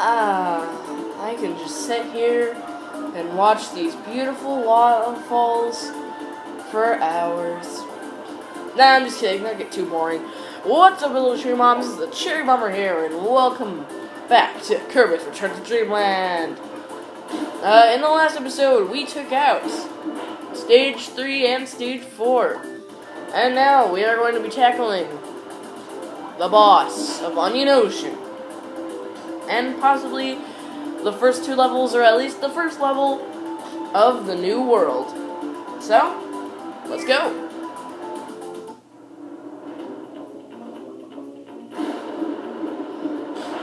I can just sit here and watch these beautiful waterfalls for hours. Nah, I'm just kidding. Don't get too boring. What's up, little Cherry Mom? This is the Cherry Bomber here, and welcome back to Kirby's Return to Dreamland. In the last episode, we took out Stage 3 and Stage 4. And now we are going to be tackling the boss of Onion Ocean. And possibly the first two levels, or at least the first level of the new world. So, let's go.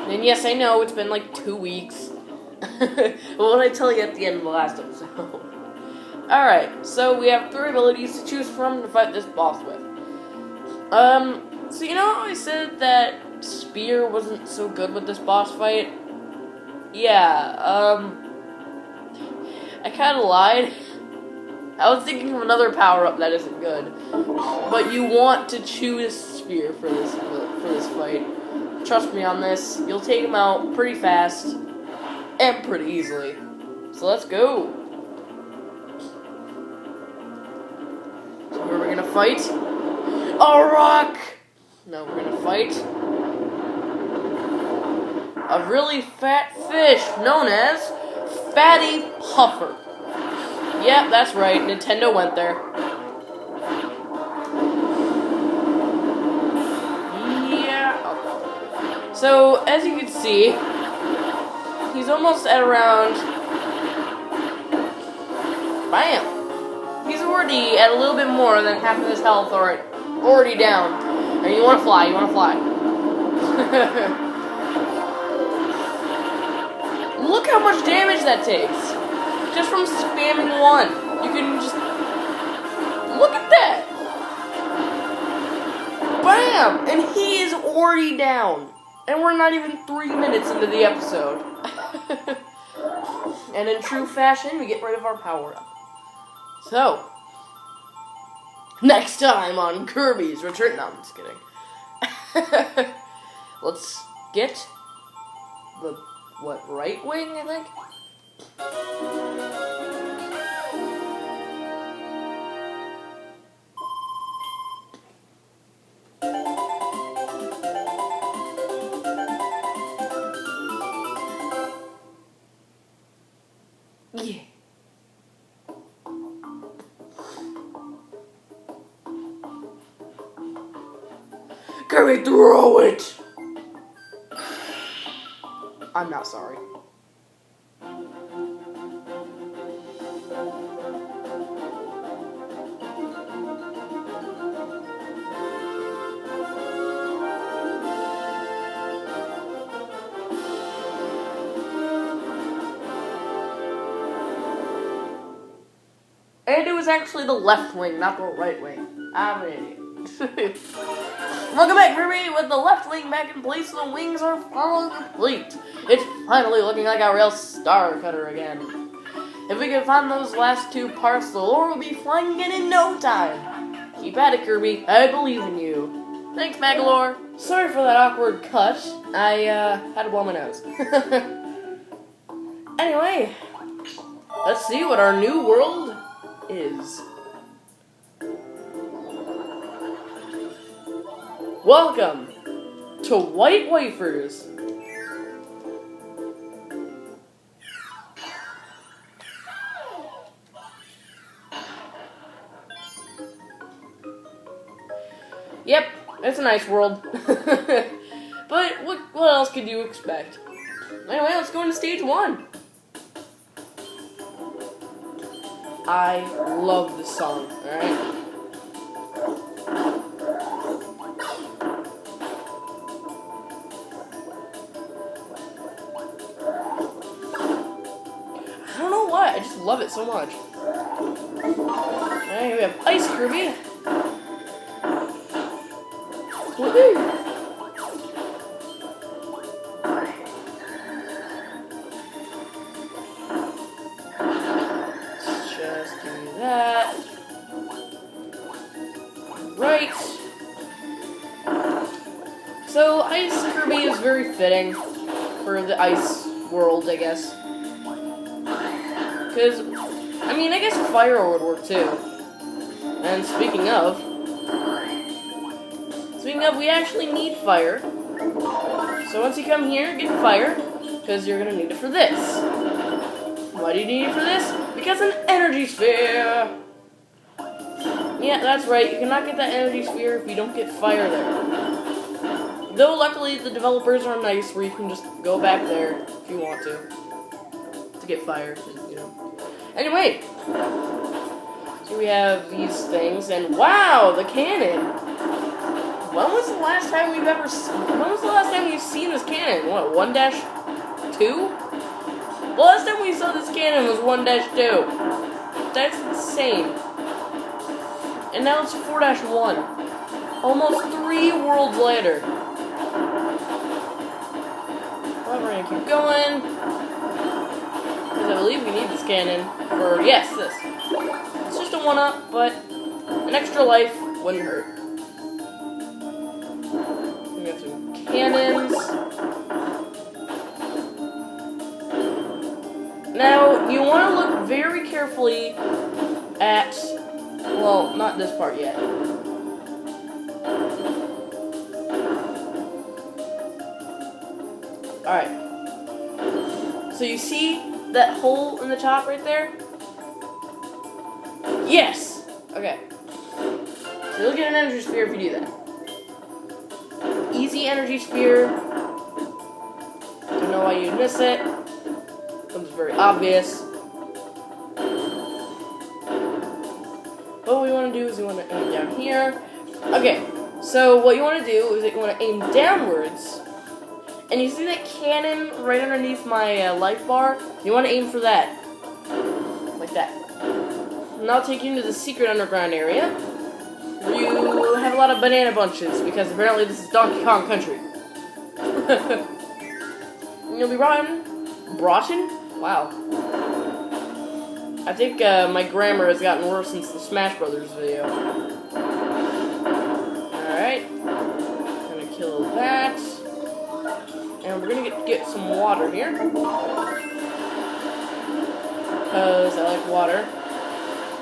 And yes, I know, it's been like 2 weeks. What did I tell you at the end of the last episode? Alright, so we have 3 abilities to choose from to fight this boss with. So you know how I said that Spear wasn't so good with this boss fight? Yeah, I kinda lied. I was thinking of another power-up that isn't good. But you want to choose Spear for this fight. Trust me on this, you'll take him out pretty fast and pretty easily. So let's go. So who are we gonna fight? A rock! No, we're gonna fight a really fat fish known as Fatty Puffer. Yep, that's right, Nintendo went there. So, as you can see, he's almost at around... Bam! He's already at a little bit more than half of his health, or already down. And you wanna fly, Look how much damage that takes! Just from spamming one. You can just... Look at that! Bam! And he is already down. And we're not even 3 minutes into the episode. And in true fashion, we get rid of our power-up. So, next time on Kirby's Return... No, I'm just kidding. Let's get the, right wing, I think? Yeah. Kirby, throw it! I'm not sorry. And it was actually the left wing, not the right wing. I'm an idiot. Welcome back, Kirby! With the left wing back in place, the wings are all complete. It's finally looking like a real star cutter again. If we can find those last 2 parts, the lore will be flying again in no time. Keep at it, Kirby. I believe in you. Thanks, Magalore. Sorry for that awkward cut. I, had to blow my nose. Anyway, let's see what our new world is. Welcome to White Wafers. Yep, it's a nice world. But what else could you expect? Anyway, let's go into stage 1. I love this song, alright? I don't know why, I just love it so much. Alright, we have Ice Kirby. Woohoo! Just do that. Right. So, Ice Kirby is very fitting for the ice world, I guess. Because, I mean, I guess fire would work too. And speaking of, we actually need fire. So once you come here, get fire, because you're going to need it for this. Why do you need it for this? Because an energy sphere! Yeah, that's right, you cannot get that energy sphere if you don't get fire there. Though luckily the developers are nice where you can just go back there if you want to get fire, you know. Anyway, so we have these things, and wow, the cannon! When was the last time we've seen this cannon? What, 1-2? The last time we saw this cannon was 1-2. That's insane. And now it's 4-1. Almost 3 worlds later. Well, we're gonna keep going. Because I believe we need this cannon for, yes, this. It's just a 1-up, but an extra life wouldn't hurt. We have some cannons. Now, you want to look very carefully at, well, not this part yet. Alright. So you see that hole in the top right there? Yes! Okay. So you'll get an energy sphere if you do that. Easy energy sphere. Don't know why you'd miss it. It's very obvious. What we want to do is we want to aim down here. Okay, so what you want to do is that you want to aim downwards. And you see that cannon right underneath my life bar? You want to aim for that. Like that. And that'll take you into the secret underground area. Where you have a lot of banana bunches, because apparently this is Donkey Kong Country. And you'll be brought in? Wow. I think my grammar has gotten worse since the Smash Brothers video. Alright. Gonna kill that. And we're gonna get some water here. Because I like water.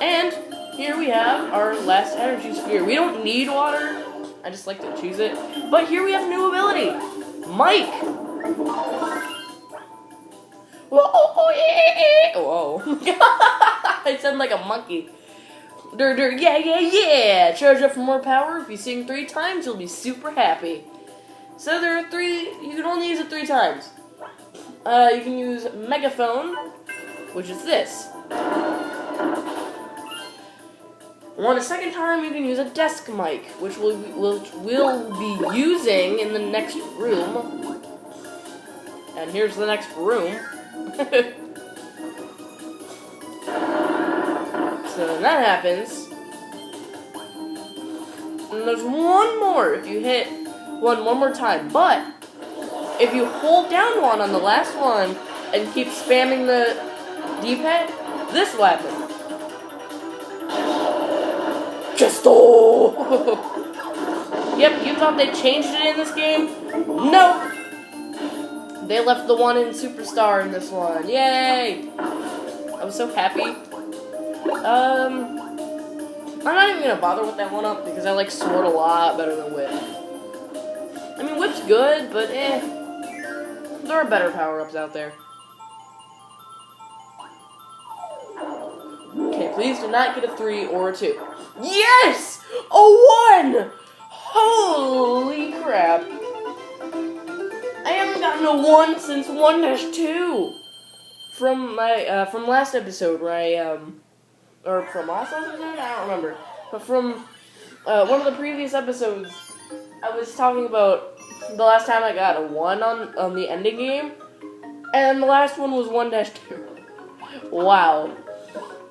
And here we have our last energy sphere. We don't need water. I just like to choose it. But here we have a new ability. Mike! Whoa! I sound like a monkey. Yeah! Charge up for more power. If you sing 3 times, you'll be super happy. So there are 3, you can only use it 3 times. You can use megaphone, which is this. On a second time, you can use a desk mic, which we'll be using in the next room. And here's the next room. So when that happens, and there's one more if you hit one more time, but if you hold down 1 on the last one and keep spamming the D-pad, this will happen. Yep, you thought they changed it in this game? Nope! They left the 1 in Superstar in this one. Yay! I was so happy. I'm not even gonna bother with that 1-up because I like Sword a lot better than Whip. I mean, Whip's good, but there are better power-ups out there. Okay, please do not get a 3 or a 2. Yes! A 1! Holy crap. I haven't gotten a 1 since 1-2. From my, from last episode where I, or from last episode? I don't remember. But from, one of the previous episodes, I was talking about the last time I got a 1 on the ending game. And the last one was 1-2. Wow.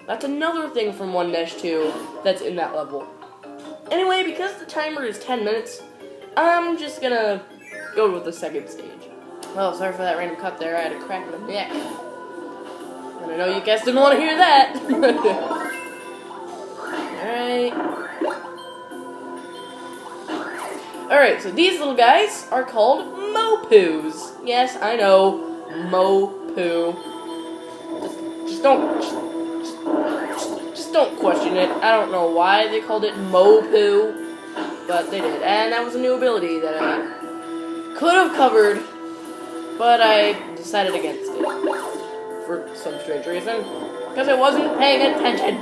That's another thing from 1-2 that's in that level. Anyway, because the timer is 10 minutes, I'm just gonna go with the second stage. Oh, sorry for that random cut there. I had a crack in the neck. And I know you guys didn't want to hear that. Alright, so these little guys are called Mopoos. Yes, I know, Mopoo. Just don't question it. I don't know why they called it Mopoo, but they did. And that was a new ability that I could have covered, but I decided against it for some strange reason, because I wasn't paying attention.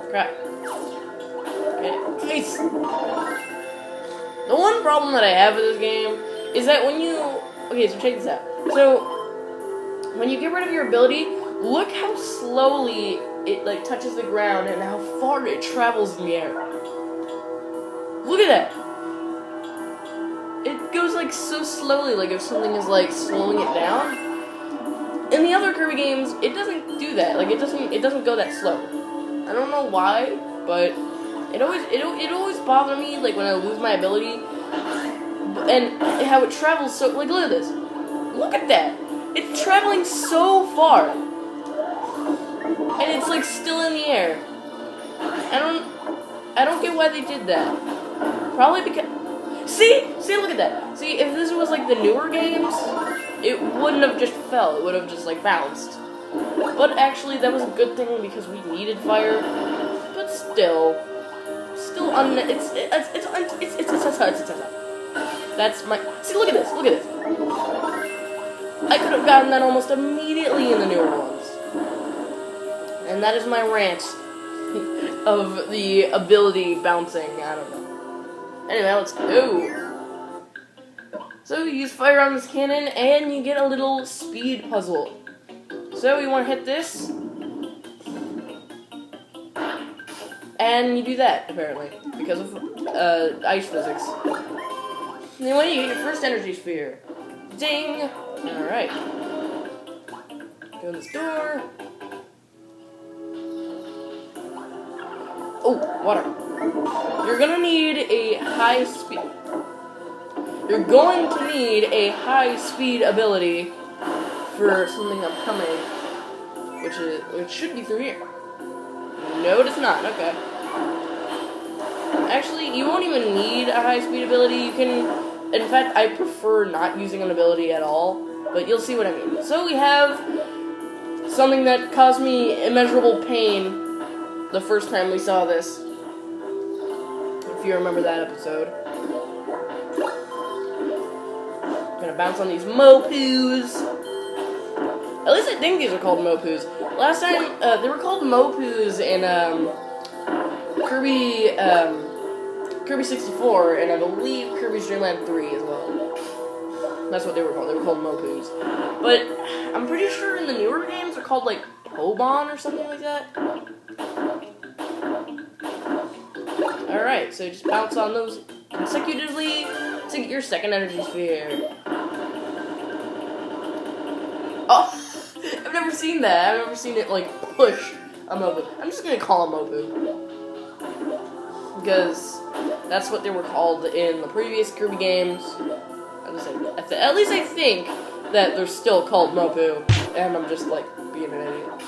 Crap. Okay, nice. The one problem that I have with this game is that when you... Okay, so check this out. So, when you get rid of your ability, look how slowly it, like, touches the ground and how far it travels in the air. Look at that! It goes, like, so slowly, like if something is, like, slowing it down. In the other Kirby games, it doesn't do that. Like, it doesn't go that slow. I don't know why, but it always bothered me, like, when I lose my ability, and how it travels so, like, look at this. Look at that! It's traveling so far, and it's, like, still in the air. I don't get why they did that. Probably because, see, look at that. See, if this was, like, the newer games, it wouldn't have just fell, it would have just, like, bounced. But actually, that was a good thing because we needed fire, but still, it's that's my, see, look at this. I could have gotten that almost immediately in the newer ones. And that is my rant of the ability bouncing, I don't know. Anyway, let's go. So you use fire on this cannon and you get a little speed puzzle. So you want to hit this. And you do that, apparently, because of ice physics. Anyway, you get your first energy sphere. Ding! Alright. Go in this door. Oh, water. You're gonna need a high speed. You're going to need a high speed ability for something upcoming, which should be through here. No, it's not. Okay. Actually, you won't even need a high speed ability. You can, in fact, I prefer not using an ability at all, but you'll see what I mean. So we have something that caused me immeasurable pain the first time we saw this, if you remember that episode. I'm gonna bounce on these Mopoos. At least I think these are called Mopoos. Last time, they were called Mopoos in, Kirby 64, and I believe Kirby's Dreamland 3 as well. That's what they were called. They were called Mopoos. But I'm pretty sure in the newer games they're called, like, Pobon or something like that. Alright, so just bounce on those consecutively to get your second energy sphere. Oh! I've never seen that. I've never seen it, like, push a Mopu. I'm just gonna call them Mopu. Because that's what they were called in the previous Kirby games. At least I think that they're still called Mopu. And I'm just, like, being an idiot.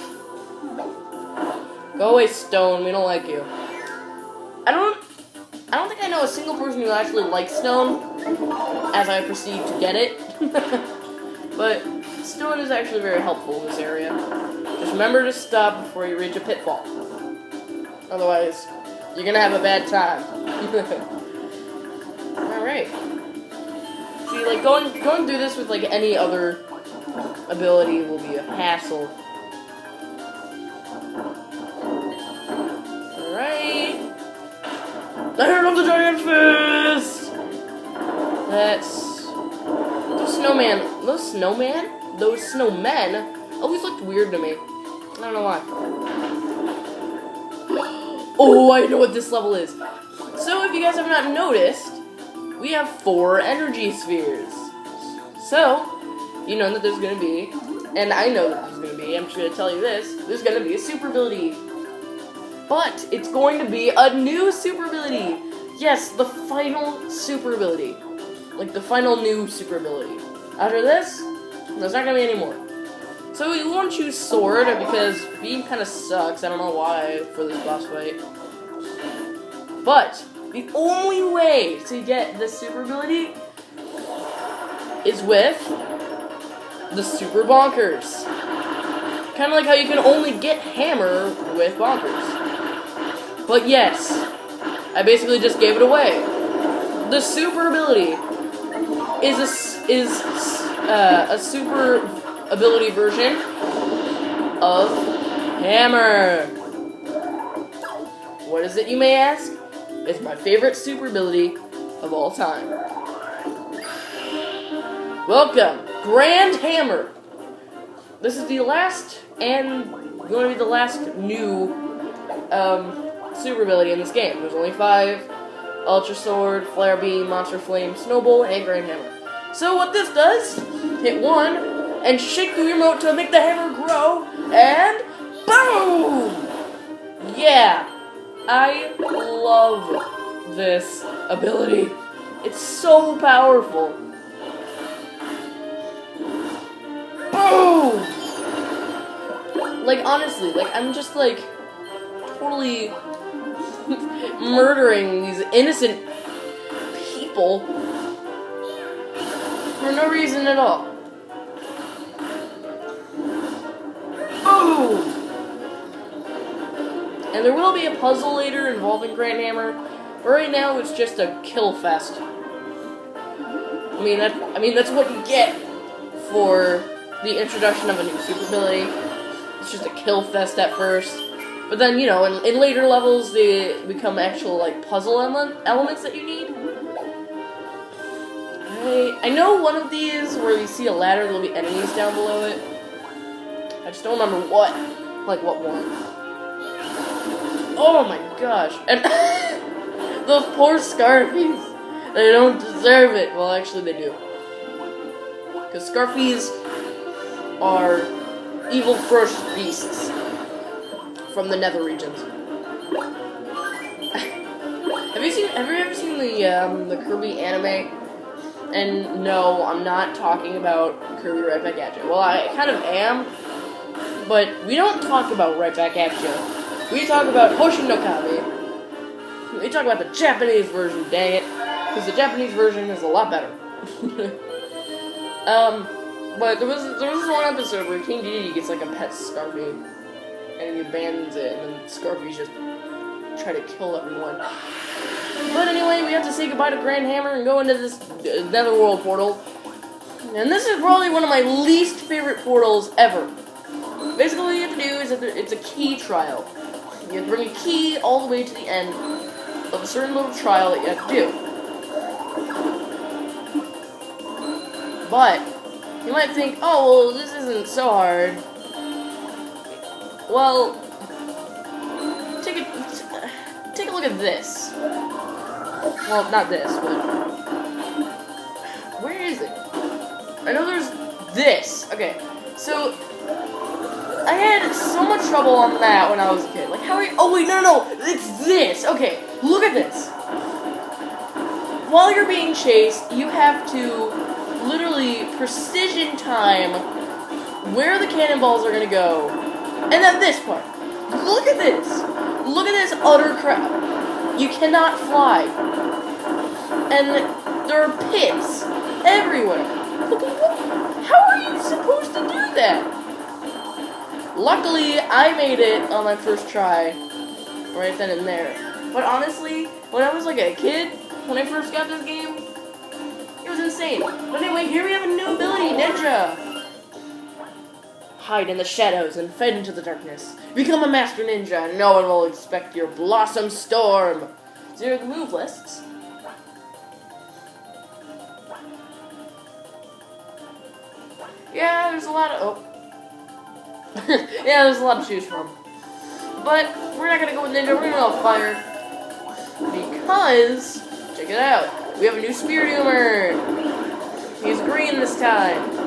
Go away, Stone. We don't like you. I don't think I know a single person who actually likes Stone, as I proceed to get it. But Stone is actually very helpful in this area. Just remember to stop before you reach a pitfall. Otherwise, you're gonna have a bad time. Alright. See, like, going through this with, like, any other ability will be a hassle. Alright. The Hand of the Giant Fist! That's... Those snowmen always looked weird to me. I don't know why. Oh, I know what this level is. So, if you guys have not noticed, we have 4 energy spheres. So, you know that there's going to be, and I know that there's going to be, I'm just going to tell you this, there's going to be a super ability. But, it's going to be a new super ability. Yes, the final super ability. Like, the final new super ability. After this, there's not going to be any more. So, you want to choose Sword, because Beam kind of sucks, I don't know why, for this boss fight. But, the only way to get this super ability is with the Super Bonkers. Kind of like how you can only get Hammer with Bonkers. But yes, I basically just gave it away. The super ability is a super ability version of Hammer. What is it, you may ask? It's my favorite super ability of all time. Welcome, Grand Hammer. This is the last and going to be the last new super ability in this game. There's only 5: Ultra Sword, Flare Beam, Monster Flame, Snowball, and Grand Hammer. So what this does, hit 1 and shake the remote to make the hammer grow, and boom! Yeah, I love this ability. It's so powerful. Boom! Like, honestly, like, I'm just, like, totally murdering these innocent people for no reason at all. Boom! And there will be a puzzle later involving Grand Hammer, but right now it's just a kill fest. I mean that's what you get for the introduction of a new super ability. It's just a kill fest at first, but then, you know, in later levels they become actual, like, puzzle elements that you need. I know one of these where you see a ladder, there'll be enemies down below it. I just don't remember what one. Oh my gosh. And those poor Scarfies. They don't deserve it. Well, actually they do. Because Scarfies are evil ferocious beasts from the nether regions. Have you ever seen the Kirby anime? And no, I'm not talking about Kirby Right Back At You. Well, I kind of am, but we don't talk about Right Back At You. We talk about Hoshin no Kami. We talk about the Japanese version, dang it. Because the Japanese version is a lot better. But there was this one episode where King Dedede gets, like, a pet Scarfie, and he abandons it, and then Scarfies just try to kill everyone. But anyway, we have to say goodbye to Grand Hammer and go into this Netherworld portal. And this is probably one of my least favorite portals ever. Basically, what you have to do is it's a key trial. You have to bring a key all the way to the end of a certain little trial that you have to do. But you might think, oh, well, this isn't so hard. Well, take a look at this. Well, not this, but where is it? I know there's this. Okay, so I had so much trouble on that when I was a kid. Like, how are you? Oh wait, no, it's this. Okay, look at this. While you're being chased, you have to literally precision time where the cannonballs are gonna go, and then this part. Look at this. Look at this utter crap. You cannot fly. And there are pits everywhere. How are you supposed to do that? Luckily, I made it on my first try, right then and there. But honestly, when I was like a kid, when I first got this game, it was insane. But anyway, here we have a new ability, Ninja. Hide in the shadows and fade into the darkness. Become a master ninja, and no one will expect your Blossom Storm. Zero the move lists. Yeah, there's a lot of... Oh. Yeah, there's a lot to choose from. But we're not gonna go with Ninja, we're gonna go with Fire. Because, check it out, we have a new Spear Doomer. He's green this time.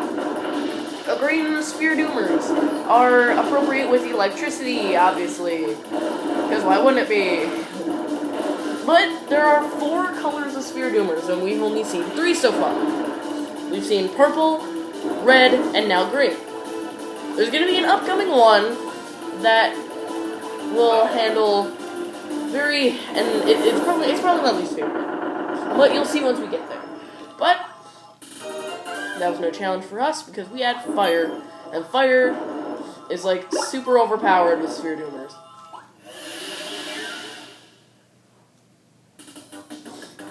Green Spear Doomers are appropriate with electricity, obviously. Because why wouldn't it be? But there are 4 colors of Spear Doomers, and we've only seen 3 so far. We've seen purple, red, and now green. There's going to be an upcoming one that will handle it's probably my least favorite. But you'll see once we get there. But that was no challenge for us because we had fire. And fire is like super overpowered with sphere doomers.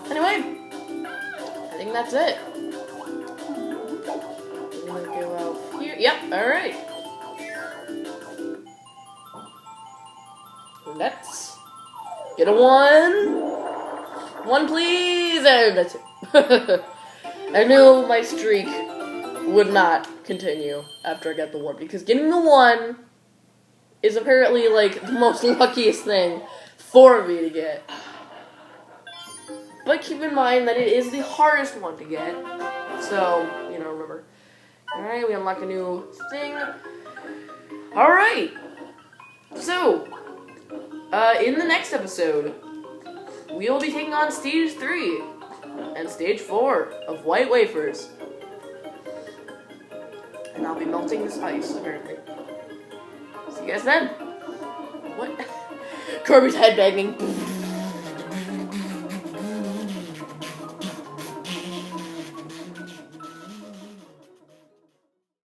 Anyway, I think that's it. I'm gonna go out here. Yep, alright. Let's get a 1. 1, please! And that's it. I knew my streak would not continue after I got the 1, because getting the 1 is apparently, like, the most luckiest thing for me to get. But keep in mind that it is the hardest one to get. So, you know, remember. Alright, we unlock a new thing. Alright. So, in the next episode, we will be taking on Stage 3 and Stage 4 of White Wafers. And I'll be melting this ice, apparently. See you guys then. What? Kirby's head banging.